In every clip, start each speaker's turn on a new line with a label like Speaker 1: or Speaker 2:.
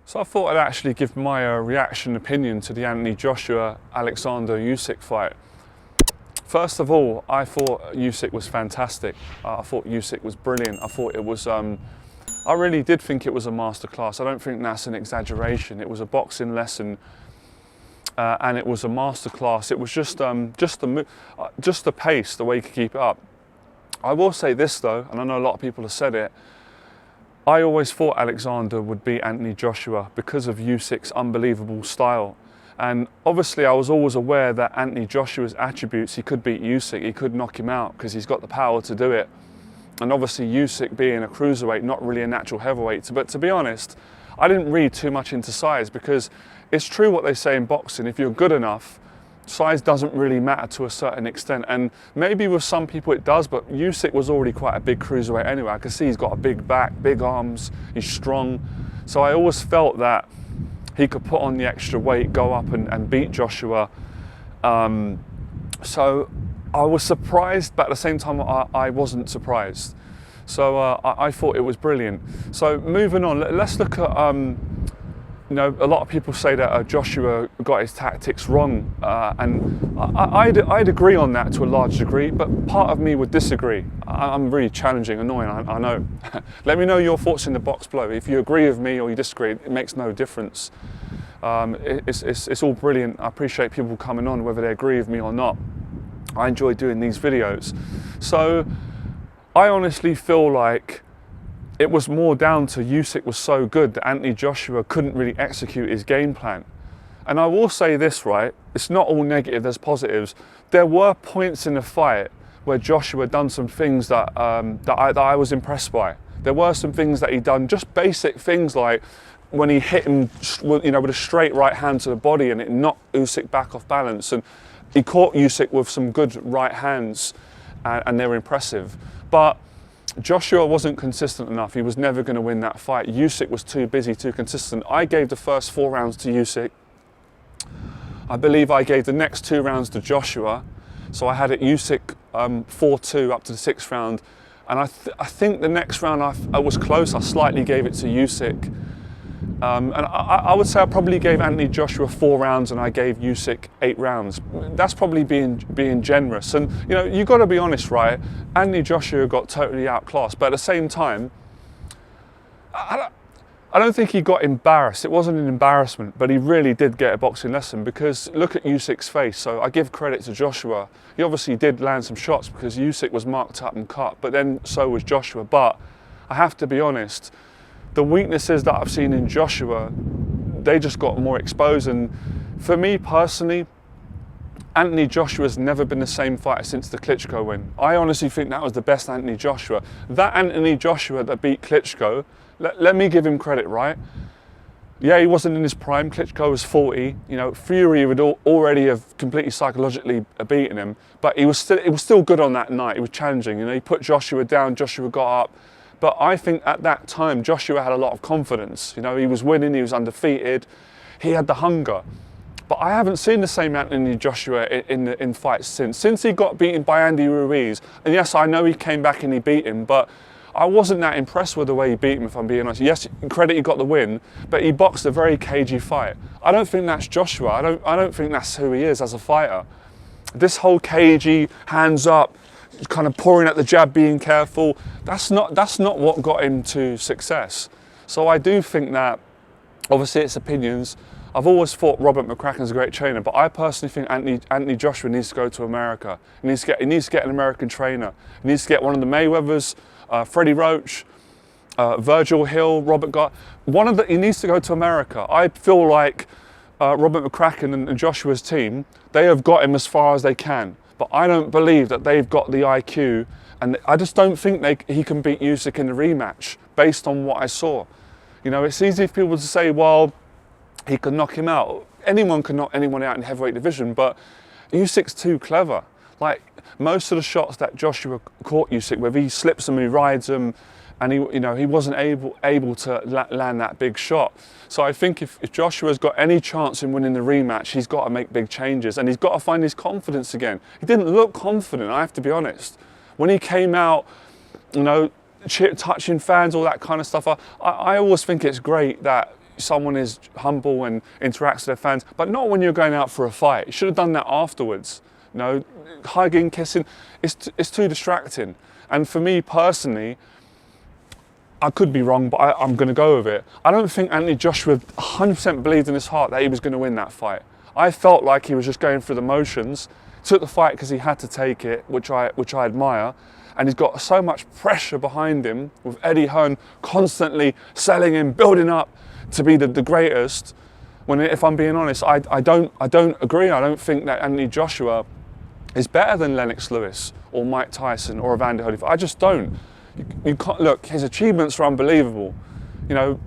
Speaker 1: So I thought I'd actually give my reaction opinion to the Anthony Joshua Alexander Usyk fight. First of all, I thought Usyk was fantastic. I thought Usyk was brilliant. I thought it was, I really did think it was a masterclass. I don't think that's an exaggeration. It was a boxing lesson and it was a masterclass. It was just the pace, the way he could keep it up. I will say this though, and I know a lot of people have said it, I always thought Alexander would beat Anthony Joshua because of Usyk's unbelievable style. And obviously I was always aware that Anthony Joshua's attributes, he could beat Usyk, he could knock him out because he's got the power to do it. And obviously Usyk being a cruiserweight, not really a natural heavyweight. But to be honest, I didn't read too much into size because it's true what they say in boxing, if you're good enough, size doesn't really matter to a certain extent, and maybe with some people it does, but Usyk was already quite a big cruiserweight anyway. I can see he's got a big back, big arms, he's strong. So I always felt that he could put on the extra weight, go up and beat Joshua. So I was surprised, but at the same time I wasn't surprised. So I thought it was brilliant. So moving on, let's look at you know, a lot of people say that Joshua got his tactics wrong, and I'd agree on that to a large degree, but part of me would disagree. I'm really challenging, annoying, I know. Let me know your thoughts in the box below. If you agree with me or you disagree, it makes no difference. It's all brilliant. I appreciate people coming on, whether they agree with me or not. I enjoy doing these videos. So I honestly feel like it was more down to Usyk was so good that Anthony Joshua couldn't really execute his game plan. And I will say this, right, it's not all negative, there's positives. There were points in the fight where Joshua done some things that, I was impressed by. There were some things that he done, just basic things like when he hit him, you know, with a straight right hand to the body and it knocked Usyk back off balance. And he caught Usyk with some good right hands and they were impressive. But Joshua wasn't consistent enough. He was never going to win that fight. Usyk was too busy, too consistent. I gave the first 4 rounds to Usyk. I believe I gave the next 2 rounds to Joshua. So I had it Usyk 4-2 up to the 6th round. And I think the next round I was close. I slightly gave it to Usyk. And I would say I probably gave Anthony Joshua 4 rounds and I gave Usyk 8 rounds. That's probably being generous. And you know, you got to be honest, right? Anthony Joshua got totally outclassed, but at the same time, I don't think he got embarrassed. It wasn't an embarrassment, but he really did get a boxing lesson because look at Usyk's face. So I give credit to Joshua. He obviously did land some shots because Usyk was marked up and cut, but then so was Joshua. But I have to be honest, the weaknesses that I've seen in Joshua, they just got more exposed. And for me personally, Anthony Joshua's never been the same fighter since the Klitschko win. I honestly think that was the best Anthony Joshua. That Anthony Joshua that beat Klitschko, let me give him credit, right? Yeah, he wasn't in his prime. Klitschko was 40. You know, Fury would already have completely psychologically beaten him, but it was still good on that night. It was challenging. You know, he put Joshua down, Joshua got up. But I think at that time, Joshua had a lot of confidence. You know, he was winning, he was undefeated, he had the hunger. But I haven't seen the same Anthony Joshua in fights since he got beaten by Andy Ruiz. And yes, I know he came back and he beat him, but I wasn't that impressed with the way he beat him, if I'm being honest. Yes, credit he got the win, but he boxed a very cagey fight. I don't think that's Joshua. I don't think that's who he is as a fighter. This whole cagey, hands up, kind of pouring at the jab, being careful, that's not what got him to success. So I do think that, obviously it's opinions, I've always thought Robert McCracken's a great trainer, but I personally think Anthony Joshua needs to go to America. He needs to get an American trainer. He needs to get one of the Mayweathers, Freddie Roach, Virgil Hill, Robert Gott. He needs to go to America. I feel like Robert McCracken and Joshua's team, they have got him as far as they can. But I don't believe that they've got the IQ, and I just don't think he can beat Usyk in the rematch based on what I saw. You know, it's easy for people to say, well, he could knock him out. Anyone can knock anyone out in the heavyweight division, but Usyk's too clever. Like most of the shots that Joshua caught Usyk with, he slips them, he rides them, and he wasn't able to land that big shot. So I think if Joshua's got any chance in winning the rematch, he's got to make big changes and he's got to find his confidence again. He didn't look confident, I have to be honest. When he came out, you know, touching fans, all that kind of stuff, I always think it's great that someone is humble and interacts with their fans, but not when you're going out for a fight. You should have done that afterwards. You know, hugging, kissing, it's too distracting. And for me personally, I could be wrong, but I'm going to go with it. I don't think Anthony Joshua 100% believed in his heart that he was going to win that fight. I felt like he was just going through the motions, took the fight because he had to take it, which I admire. And he's got so much pressure behind him with Eddie Hearn constantly selling him, building up to be the greatest. When, if I'm being honest, I don't agree. I don't think that Anthony Joshua is better than Lennox Lewis or Mike Tyson or Evander Holyfield. I just don't. You can't, look, his achievements are unbelievable. You know,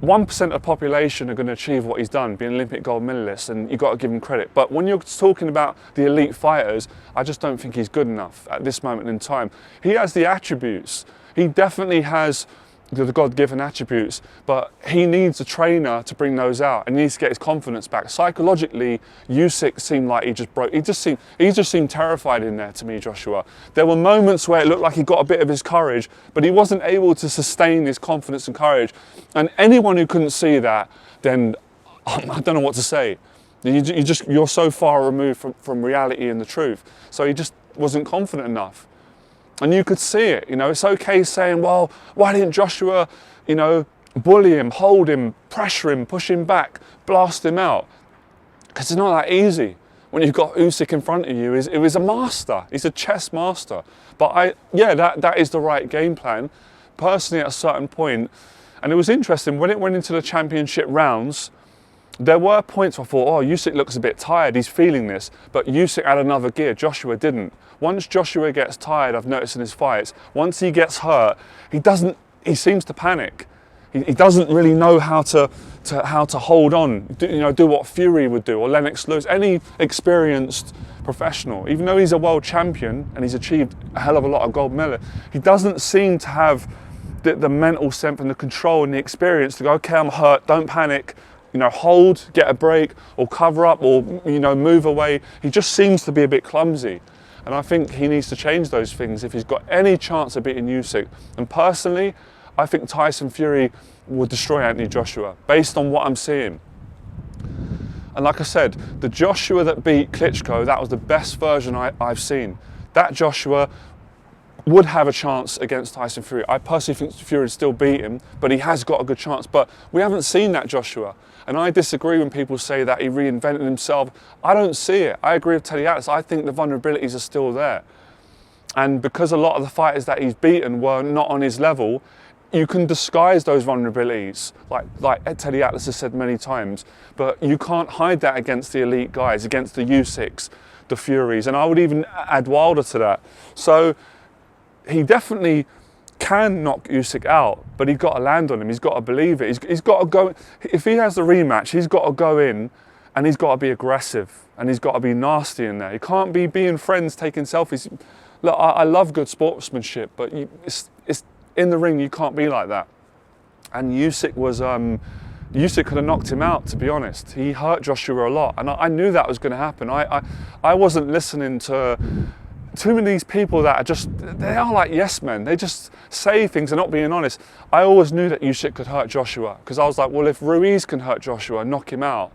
Speaker 1: 1% of the population are going to achieve what he's done, be an Olympic gold medalist, and you've got to give him credit. But when you're talking about the elite fighters, I just don't think he's good enough at this moment in time. He has the attributes. He definitely has the God-given attributes, but he needs a trainer to bring those out, and he needs to get his confidence back. Psychologically, Usyk seemed like he just broke. He just seemed terrified in there to me, Joshua. There were moments where it looked like he got a bit of his courage, but he wasn't able to sustain his confidence and courage. And anyone who couldn't see that, then I don't know what to say. You're so far removed from reality and the truth. So he just wasn't confident enough. And you could see it, you know, it's okay saying, well, why didn't Joshua, you know, bully him, hold him, pressure him, push him back, blast him out? Because it's not that easy. When you've got Usyk in front of you, it was a master. He's a chess master. But that is the right game plan. Personally, at a certain point, and it was interesting, when it went into the championship rounds, there were points where I thought, oh, Usyk looks a bit tired, he's feeling this. But Usyk had another gear, Joshua didn't. Once Joshua gets tired, I've noticed in his fights, once he gets hurt, he seems to panic. He doesn't really know how to hold on, do what Fury would do, or Lennox Lewis, any experienced professional. Even though he's a world champion and he's achieved a hell of a lot of gold medals, he doesn't seem to have the mental strength and the control and the experience to go, okay, I'm hurt, don't panic, hold, get a break, or cover up, or move away. He just seems to be a bit clumsy. And I think he needs to change those things if he's got any chance of beating Usyk. And personally, I think Tyson Fury will destroy Anthony Joshua, based on what I'm seeing. And like I said, the Joshua that beat Klitschko, that was the best version I've seen. That Joshua would have a chance against Tyson Fury. I personally think Fury would still beat him, but he has got a good chance. But we haven't seen that Joshua. And I disagree when people say that he reinvented himself. I don't see it. I agree with Teddy Atlas. I think the vulnerabilities are still there. And because a lot of the fighters that he's beaten were not on his level, you can disguise those vulnerabilities, like Teddy Atlas has said many times, but you can't hide that against the elite guys, against the Usyks, the Furies, and I would even add Wilder to that. So he definitely can knock Usyk out, but he's got to land on him. He's got to believe it. He's got to go. If he has the rematch, he's got to go in and he's got to be aggressive and he's got to be nasty in there. He can't be being friends, taking selfies. Look, I love good sportsmanship, but it's in the ring, you can't be like that. And Usyk could have knocked him out, to be honest. He hurt Joshua a lot, and I knew that was going to happen. I wasn't listening to too many of these people that they are like yes men. They just say things and not being honest. I always knew that Usyk could hurt Joshua, because I was like, well, if Ruiz can hurt Joshua and knock him out,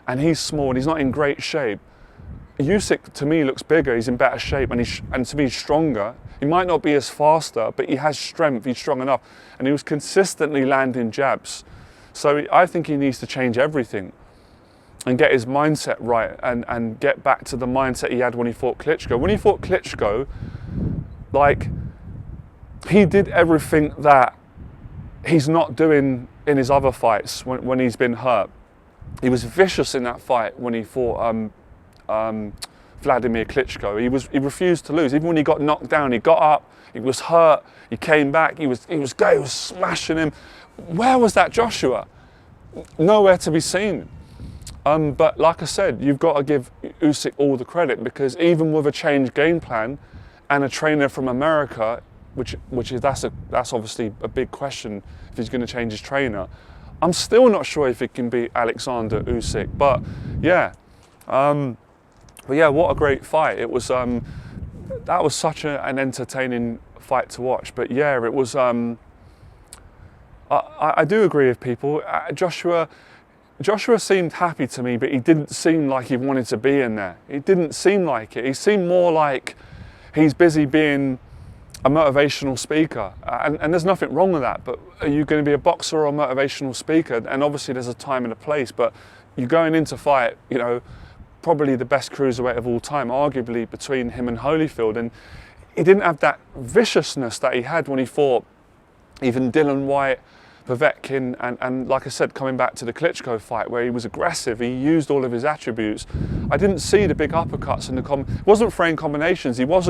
Speaker 1: and he's small and he's not in great shape, Usyk to me looks bigger, he's in better shape, and to me he's stronger. He might not be as faster, but he has strength, he's strong enough, and he was consistently landing jabs. So I think he needs to change everything and get his mindset right, and get back to the mindset he had when he fought Klitschko. When he fought Klitschko, he did everything that he's not doing in his other fights when he's been hurt. He was vicious in that fight when he fought Vladimir Klitschko. He refused to lose. Even when he got knocked down, he got up, he was hurt, he came back, he was smashing him. Where was that Joshua? Nowhere to be seen. But like I said, you've got to give Usyk all the credit, because even with a changed game plan and a trainer from America, that's obviously a big question if he's going to change his trainer, I'm still not sure if he can beat Alexander Usyk. But yeah. What a great fight. It was, that was such an entertaining fight to watch. But yeah, it was, I do agree with people. Joshua seemed happy to me, but he didn't seem like he wanted to be in there. He didn't seem like it. He seemed more like he's busy being a motivational speaker. And there's nothing wrong with that, but are you going to be a boxer or a motivational speaker? And obviously there's a time and a place, but you're going in to fight, you know, probably the best cruiserweight of all time, arguably between him and Holyfield. And he didn't have that viciousness that he had when he fought even Dillian Whyte, Povetkin, and like I said, coming back to the Klitschko fight where he was aggressive, he used all of his attributes. I didn't see the big uppercuts and it wasn't throwing combinations. He was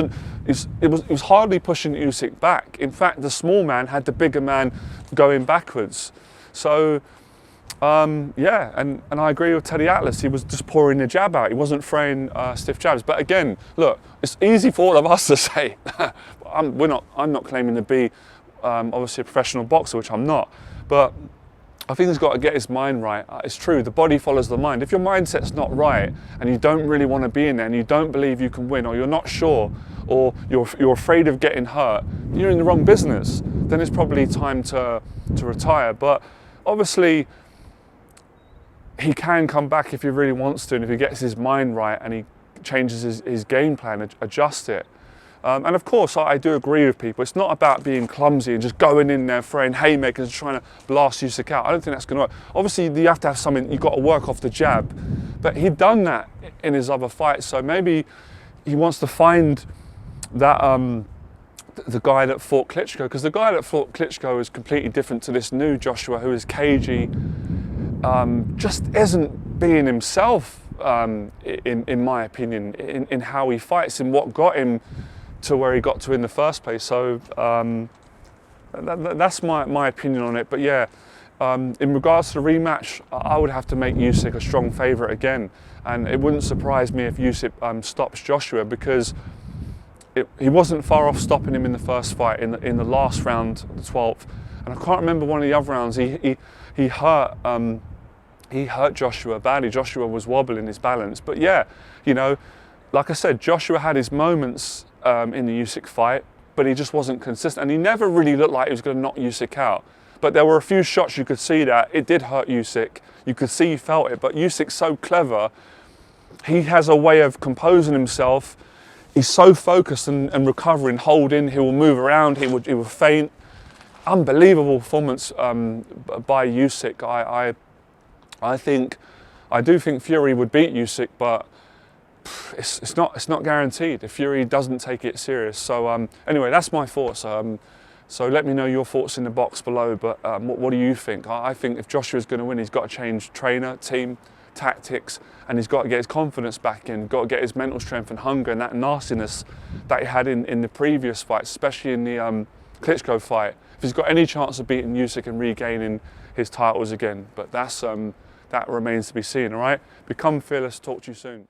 Speaker 1: hardly pushing Usyk back. In fact, the small man had the bigger man going backwards. So yeah, and I agree with Teddy Atlas. He was just pouring the jab out. He wasn't throwing stiff jabs. But again, look, it's easy for all of us to say. I'm not claiming to be obviously a professional boxer, which I'm not. But I think he's got to get his mind right. It's true, the body follows the mind. If your mindset's not right and you don't really want to be in there and you don't believe you can win, or you're not sure, or you're afraid of getting hurt, you're in the wrong business. Then it's probably time to retire. But obviously, he can come back if he really wants to, and if he gets his mind right and he changes his game plan, adjust it. And of course, I do agree with people. It's not about being clumsy and just going in there, throwing haymakers and trying to blast Usyk out. I don't think that's going to work. Obviously, you have to have something, you've got to work off the jab. But he'd done that in his other fights, so maybe he wants to find that the guy that fought Klitschko, because the guy that fought Klitschko is completely different to this new Joshua, who is cagey, just isn't being himself, in my opinion, in how he fights and what got him to where he got to in the first place. So that's my opinion on it. But yeah, in regards to the rematch, I would have to make Usyk a strong favourite again, and it wouldn't surprise me if Usyk stops Joshua, because he wasn't far off stopping him in the first fight, in the last round, the 12th, and I can't remember one of the other rounds. He hurt Joshua badly. Joshua was wobbling his balance. But yeah, you know, like I said, Joshua had his moments in the Usyk fight, but he just wasn't consistent. And he never really looked like he was going to knock Usyk out. But there were a few shots you could see that it did hurt Usyk. You could see he felt it. But Usyk's so clever. He has a way of composing himself. He's so focused and recovering, holding. He will move around. He will feint. Unbelievable performance by Usyk. I do think Fury would beat Usyk, but it's not guaranteed if Fury doesn't take it serious. So anyway, that's my thoughts. So let me know your thoughts in the box below. But what do you think? I think if Joshua's going to win, he's got to change trainer, team, tactics, and he's got to get his confidence back in. Got to get his mental strength and hunger and that nastiness that he had in the previous fights, especially in the Klitschko fight. If he's got any chance of beating Usyk and regaining his titles again. But that remains to be seen. All right, become fearless. Talk to you soon.